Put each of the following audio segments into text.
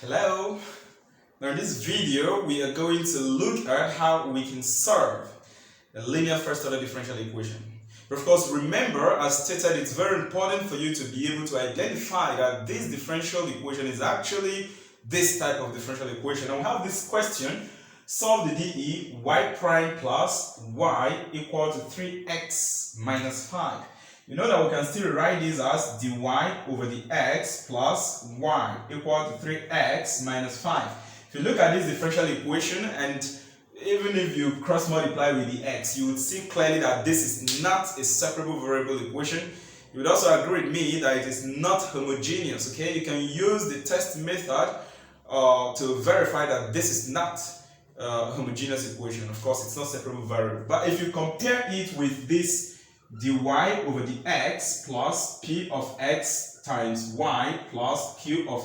Hello. Now in this video we are going to look at how we can solve a linear first order differential equation. But of course, remember, as stated, it's very important for you to be able to identify that this differential equation is actually this type of differential equation. And we have this question: solve the DE y prime plus y equal to 3x minus 5. You know that we can still write this as dy over the x plus y equal to 3x minus 5. If you look at this differential equation, and even if you cross multiply with the x, you would see clearly that this is not a separable variable equation. You would also agree with me that it is not homogeneous. Okay, you can use the test method to verify that this is not a homogeneous equation. Of course, it's not separable variable. But if you compare it with this dy over the x plus p of x times y plus q of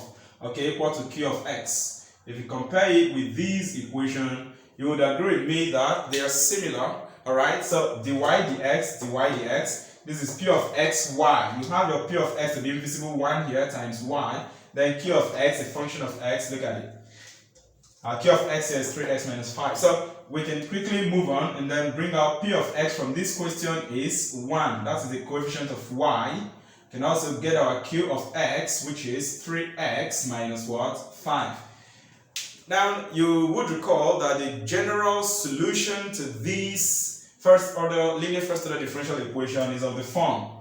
equal to q of x. If you compare it with this equation, you would agree with me that they are similar. Alright, so dy dx, this is p of x y. You have your p of x to be invisible 1 here times y, then q of x, a function of x. Look at it. Q of x here is 3x minus 5. So we can quickly move on and then bring out p of x from this question is 1. That is the coefficient of y. We can also get our q of x, which is 3x minus what? 5. Now, you would recall that the general solution to this linear first order differential equation is of the form.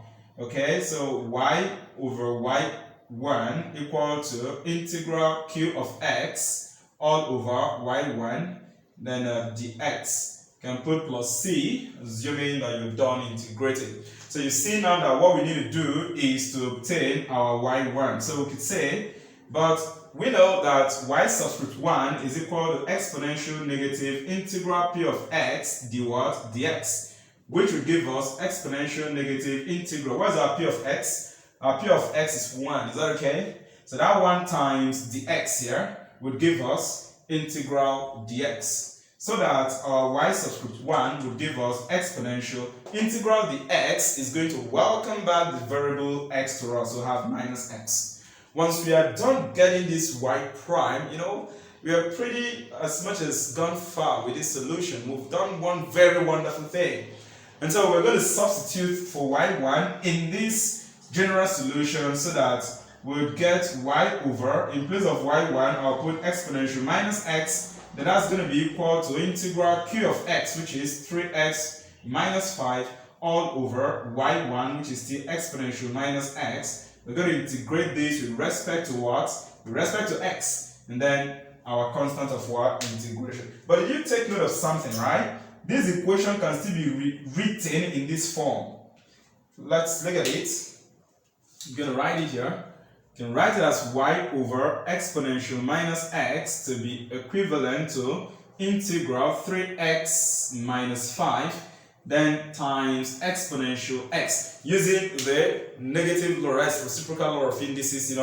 Okay, so y over y1 equal to integral q of x all over y1, then dx. You can put plus c, assuming that you've done integrating. So you see now that what we need to do is to obtain our y1. So we could say, but we know that y subscript 1 is equal to exponential negative integral p of x dx, which will give us exponential negative integral. What is our p of x? Our p of x is 1. Is that okay? So that 1 times dx here would give us integral dx. So that our y subscript 1 would give us exponential integral dx is going to welcome back the variable x to us, so have minus x. Once we are done getting this y prime, we are pretty as much as gone far with this solution. We've done one very wonderful thing. And so we're going to substitute for y1 in this general solution so that we'll get y over, in place of y1, I'll put exponential minus x, then that's going to be equal to integral q of x, which is 3x minus 5, all over y1, which is still exponential minus x. We're going to integrate this with respect to what? With respect to x, and then our constant of what? Integration. But did you take note of something, right? This equation can still be written in this form. Let's look at it. I'm going to write it here. You can write it as y over exponential minus x to be equivalent to integral 3x minus 5, then times exponential x. Using the negative Lorentz reciprocal law of indices,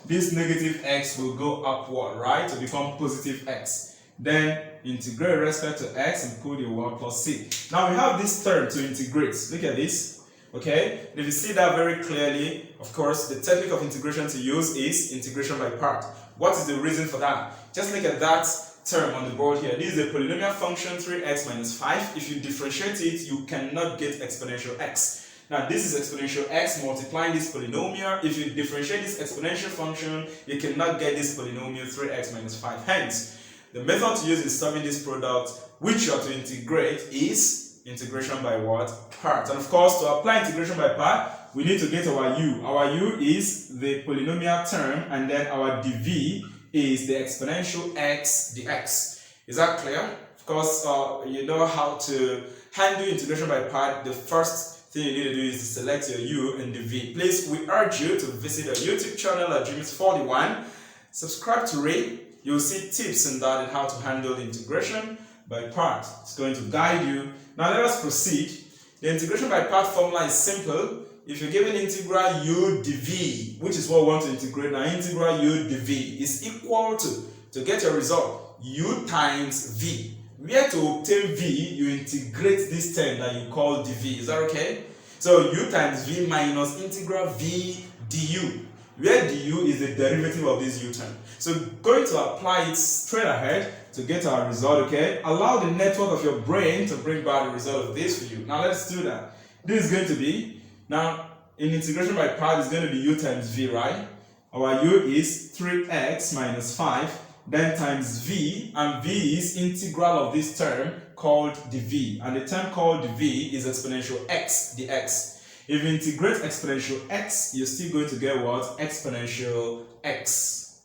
this negative x will go upward, right, to become positive x. Then integrate respect to x and put the 1 plus c. Now we have this term to integrate. Look at this. Okay, and if you see that very clearly, of course, the technique of integration to use is integration by part. What is the reason for that? Just look at that term on the board here. This is a polynomial function 3x minus 5. If you differentiate it, you cannot get exponential x. Now, this is exponential x multiplying this polynomial. If you differentiate this exponential function, you cannot get this polynomial 3x minus 5. Hence, the method to use in solving this product, which you have to integrate, is integration by what? Part. And of course, to apply integration by part, we need to get our u. Our u is the polynomial term, and then our dv is the exponential x dx. Is that clear? Of course, you know how to handle integration by part. The first thing you need to do is to select your u and dv. Please, we urge you to visit our YouTube channel at Dreams41. Subscribe to Ray. You'll see tips in that and how to handle integration by part. It's going to guide you. Now let us proceed. The integration by part formula is simple. If you're given integral u dv, which is what we want to integrate now, integral u dv is equal to get your result, u times v. Where to obtain v, you integrate this term that you call dv. Is that okay? So u times v minus integral v du. where du is the derivative of this u term. So going to apply it straight ahead to get our result, okay? Allow the network of your brain to bring back the result of this for you. Now let's do that. This is going to be, now in integration by part, it's going to be u times v, right? Our u is 3x minus 5, then times v, and v is integral of this term called dv, and the term called dv is exponential x dx. If you integrate exponential x, you're still going to get what? Exponential x.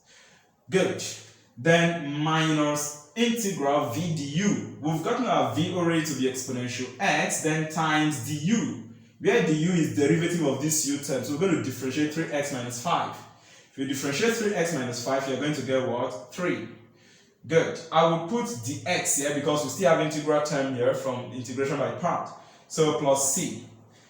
Good. Then minus integral v du. We've gotten our v already to be exponential x, then times du, where du is derivative of this u term. So we're going to differentiate 3x minus 5. If you differentiate 3x minus 5, you're going to get what? 3. Good. I will put dx here because we still have integral term here from integration by part. So plus c.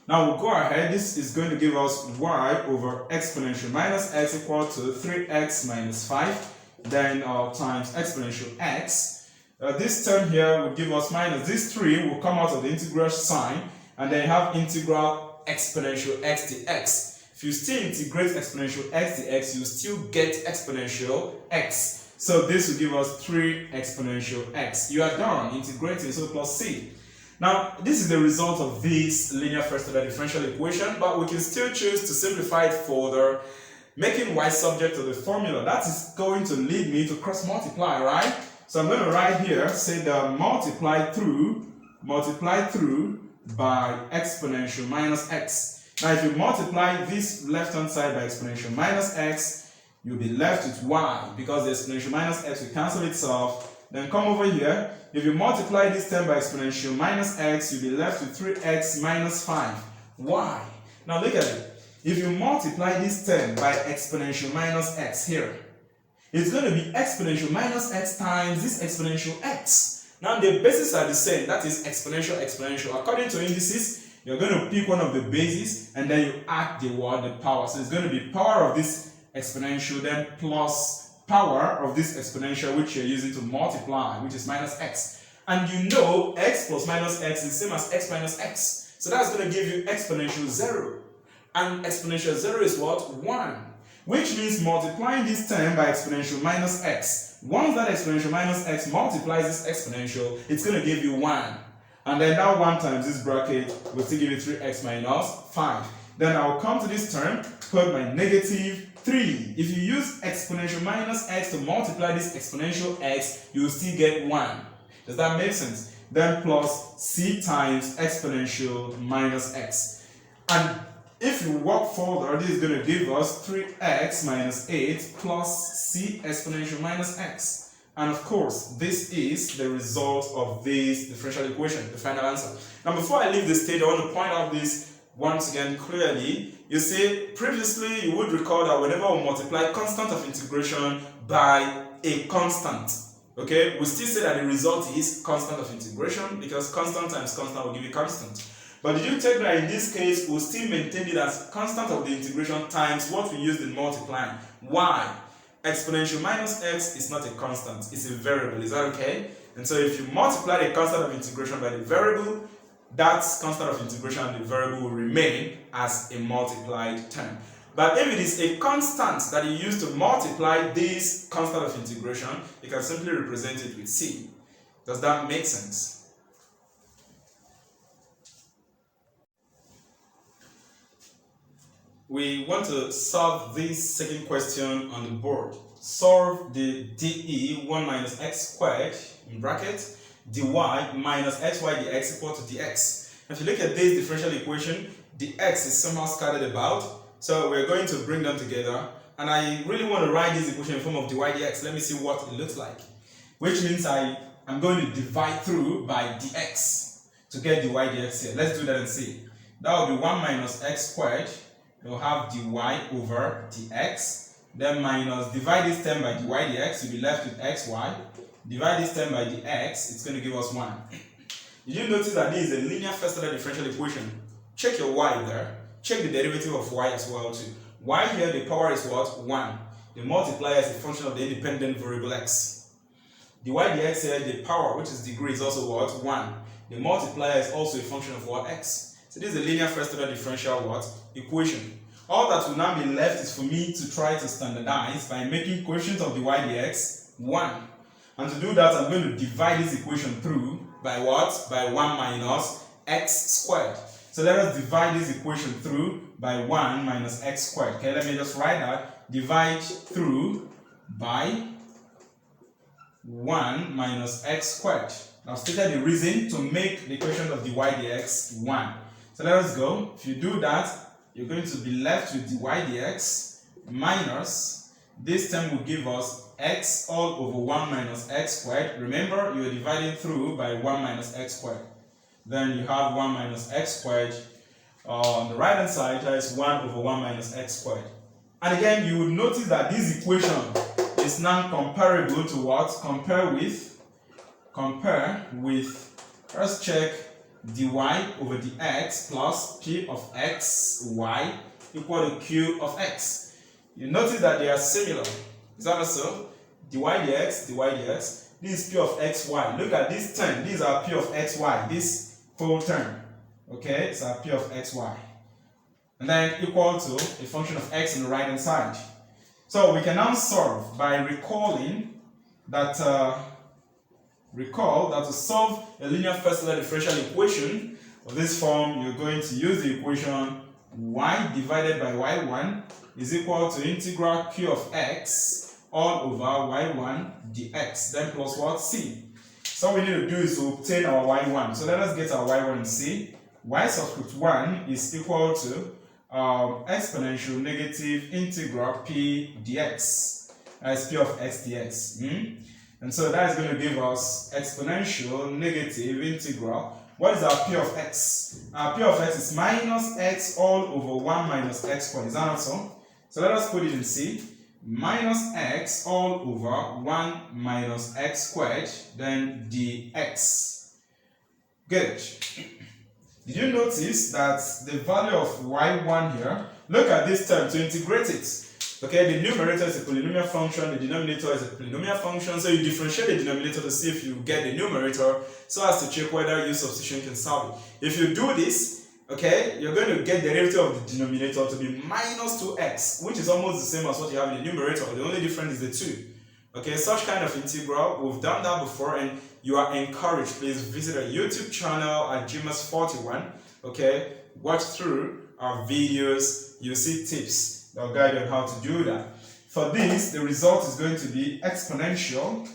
Now we'll go ahead. This is going to give us y over exponential minus x equal to 3x minus 5, then times exponential x. This term here will give us minus this 3 will come out of the integral sign, and then you have integral exponential x dx. If you still integrate exponential x dx, you still get exponential x. So this will give us 3 exponential x. You are done integrating, so plus c. Now, this is the result of this linear first-order differential equation, but we can still choose to simplify it further, making y subject to the formula. That is going to lead me to cross multiply, right? So I'm going to write here, say that multiply through by exponential minus x. Now, if you multiply this left-hand side by exponential minus x, you'll be left with y, because the exponential minus x will cancel itself. Then come over here. If you multiply this term by exponential minus x, you'll be left with 3x minus 5. Why? Now look at it. If you multiply this term by exponential minus x here, it's going to be exponential minus x times this exponential x. Now the bases are the same. That is exponential. According to indices, you're going to pick one of the bases and then you add the power. So it's going to be power of this exponential, then plus power of this exponential which you're using to multiply, which is minus x. And you know x plus minus x is the same as x minus x. So that's going to give you exponential 0. And exponential 0 is what? 1. Which means multiplying this term by exponential minus x. Once that exponential minus x multiplies this exponential, it's going to give you 1. And then that 1 times this bracket will still give you 3x minus 5. Then I'll come to this term, put my negative 3. If you use exponential minus x to multiply this exponential x, you will still get 1. Does that make sense? Then plus c times exponential minus x. And if you walk further, this is going to give us 3x minus 8 plus c exponential minus x. And of course, this is the result of this differential equation, the final answer. Now, before I leave the stage, I want to point out this once again clearly. You see, previously you would recall that whenever we multiply constant of integration by a constant, okay, we still say that the result is constant of integration, because constant times constant will give you constant. But did you take that in this case, we'll still maintain it as constant of the integration times what we used in multiplying. Why? Exponential minus x is not a constant, it's a variable. Is that okay? And so if you multiply the constant of integration by the variable, that constant of integration and the variable will remain as a multiplied term. But if it is a constant that you use to multiply this constant of integration, you can simply represent it with c. Does that make sense? We want to solve this second question on the board. Solve the DE 1 minus x squared in bracket dy minus xy dx equal to dx. If you look at this differential equation, the x is somehow scattered about, so we're going to bring them together, and I really want to write this equation in form of dy dx. Let me see what it looks like, which means I'm going to divide through by dx to get dy dx here. Let's do that and see. That will be 1 minus x squared. You'll have dy over dx, then minus divide this term by dy dx, you'll be left with xy. Divide this term by dx, it's going to give us 1. Did you notice that this is a linear first-order differential equation? Check your y there. Check the derivative of y as well too. Y here, the power is what? 1. The multiplier is a function of the independent variable x. The y dx here, the power, which is degree, is also what? 1. The multiplier is also a function of what? X. So this is a linear first-order differential what? Equation. All that will now be left is for me to try to standardize by making quotient of dy dx 1. And to do that, I'm going to divide this equation through by what? By 1 minus x squared. So let us divide this equation through by 1 minus x squared. Okay, let me just write that. Divide through by 1 minus x squared. I've stated the reason to make the equation of dy dx 1. So let us go. If you do that, you're going to be left with dy dx minus, this term will give us x all over 1 minus x squared. Remember, you are dividing through by 1 minus x squared. Then you have 1 minus x squared. On the right hand side, that is 1 over 1 minus x squared. And again, you will notice that this equation is now comparable to what? Compare with, let's check dy over dx plus p of x y equal to q of x. You notice that they are similar. Is that so? dy dx, this is p of xy. Look at this term. These are p of xy. This whole term. Okay, it's a p of xy. And then equal to a function of x on the right hand side. So we can now solve by recalling that to solve a linear first order differential equation of this form, you're going to use the equation y divided by y1 is equal to integral q of x all over y1 dx, then plus what? C. So all we need to do is to obtain our y1. So let us get our y1 and C. Y subscript 1 is equal to exponential negative integral p dx, as p of x dx. And so that is going to give us exponential negative integral. What is our p of x? Our p of x is minus x all over 1 minus x squared. Is that not so? So let us put it in C. Minus x all over 1 minus x squared, then dx. Good. Did you notice that the value of y1 here, look at this term to integrate it. Okay, the numerator is a polynomial function, the denominator is a polynomial function, so you differentiate the denominator to see if you get the numerator so as to check whether your substitution can solve it. If you do this, okay, you're going to get the derivative of the denominator to be minus 2x, which is almost the same as what you have in the numerator. The only difference is the 2. Okay, such kind of integral, we've done that before, and you are encouraged. Please visit our YouTube channel at GMS41. Okay, watch through our videos, you'll see tips that will guide you on how to do that. For this, the result is going to be exponential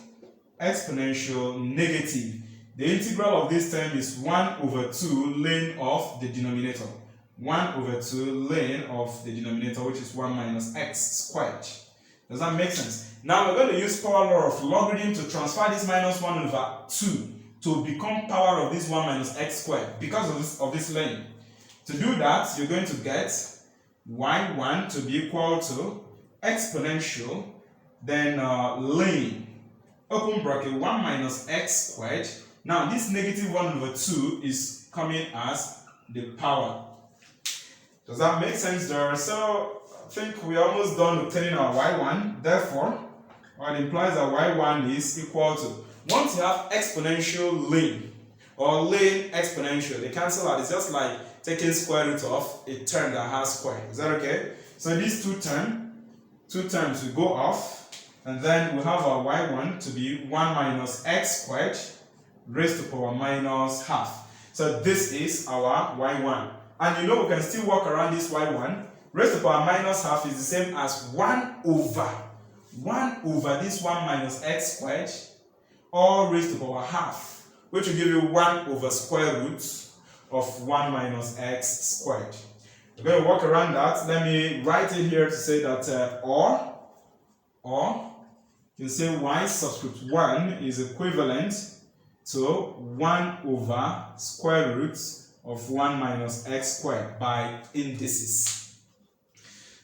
negative. The integral of this term is 1 over 2 ln of the denominator. 1 over 2 ln of the denominator, which is 1 minus x squared. Does that make sense? Now we're going to use power law of logarithm to transfer this minus 1 over 2 to become power of this 1 minus x squared because of this ln. To do that, you're going to get y1 to be equal to exponential, then ln, open bracket, 1 minus x squared. Now this negative 1 over 2 is coming as the power. Does that make sense there? So I think we're almost done obtaining our y1. Therefore, what implies that y1 is equal to, once you have exponential ln or ln exponential, they cancel out. It's just like taking square root of a term that has square. Is that okay? So these two terms will go off, and then we have our y1 to be 1 minus x squared raised to power minus half. So this is our y1. And you know we can still work around this y1. Raised to power minus half is the same as 1 over this 1 minus x squared, all raised to power half, which will give you 1 over square root of 1 minus x squared. We're going to work around that. Let me write it here to say that or you say y subscript 1 is equivalent to 1 over square root of 1 minus x squared by indices.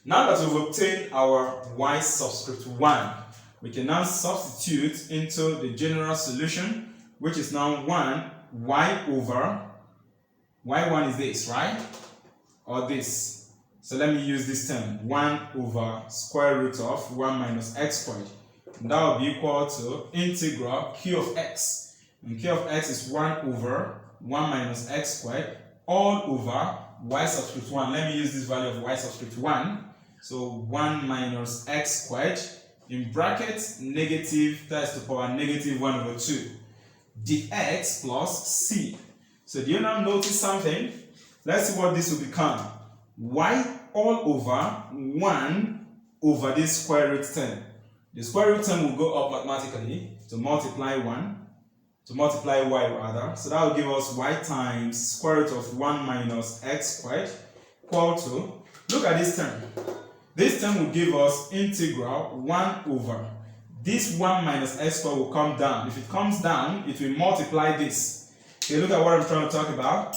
Now that we've obtained our y subscript 1, we can now substitute into the general solution, which is now 1 y over y1 is this, right? Or this. So let me use this term, 1 over square root of 1 minus x squared. And that will be equal to integral q of x. And q of x is 1 over 1 minus x squared all over y subscript 1. Let me use this value of y subscript 1. So 1 minus x squared in brackets negative times to the power negative 1 over 2 dx plus c. So do you now notice something? Let's see what this will become. Y all over 1 over this square root term. The square root term will go up mathematically to multiply 1, to multiply y rather. So that will give us y times square root of 1 minus x squared equal to, look at this term. This term will give us integral 1 over. This 1 minus x squared will come down. If it comes down, it will multiply this. Okay, look at what I'm trying to talk about.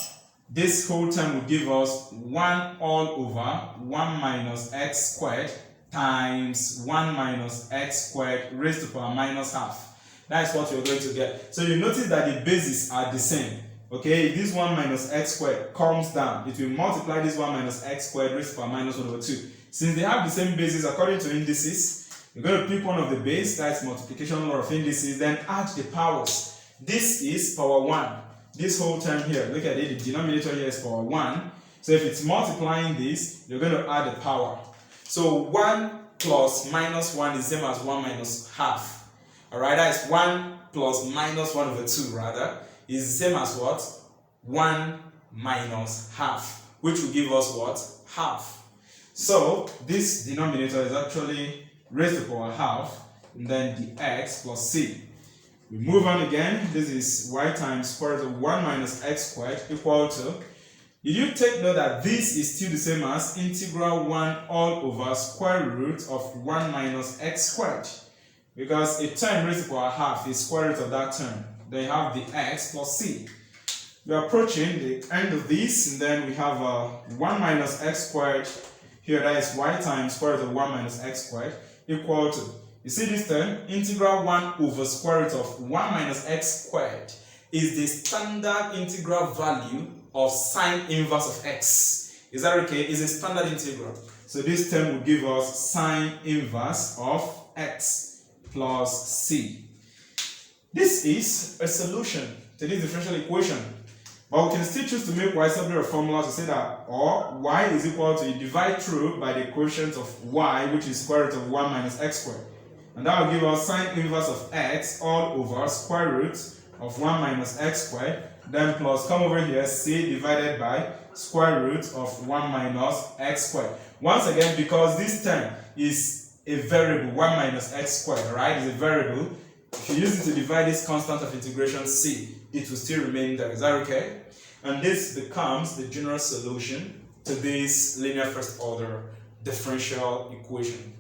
This whole term will give us 1 all over 1 minus x squared times 1 minus x squared raised to the power minus half. That is what you're going to get. So you notice that the bases are the same. Okay, if this 1 minus x squared comes down, it will multiply this 1 minus x squared raised to the power minus 1 over 2. Since they have the same bases according to indices, you're going to pick one of the base, that's multiplication law of indices, then add the powers. This is power 1. This whole term here, look at it, the denominator here is power 1. So if it's multiplying this, you're going to add the power. So 1 plus minus 1 is the same as 1 minus half. Alright, that is 1 plus minus 1 over 2 rather, is the same as what? 1 minus half, which will give us what? Half. So this denominator is actually raised to the power half, and then the x plus c. We move on again. This is y times square root of 1 minus x squared equal to, did you take note that this is still the same as integral 1 all over square root of 1 minus x squared? Because a term raised to the power half is square root of that term. Then you have the x plus c. We are approaching the end of this, and then we have 1 minus x squared. Here that is y times square root of 1 minus x squared equal to, you see this term, integral 1 over square root of 1 minus x squared is the standard integral value of sine inverse of x. Is that okay? It's a standard integral. So this term will give us sine inverse of x plus c. This is a solution to this differential equation. But we can still choose to make y subject a formula to say that, or y is equal to, you divide through by the quotient of y, which is square root of 1 minus x squared. And that will give us sine inverse of x all over square root of 1 minus x squared, then plus, come over here, c divided by square root of 1 minus x squared. Once again, because this term is a variable, 1 minus x squared, right, is a variable, if you use it to divide this constant of integration c, it will still remain there. Is that okay? And this becomes the general solution to this linear first order differential equation.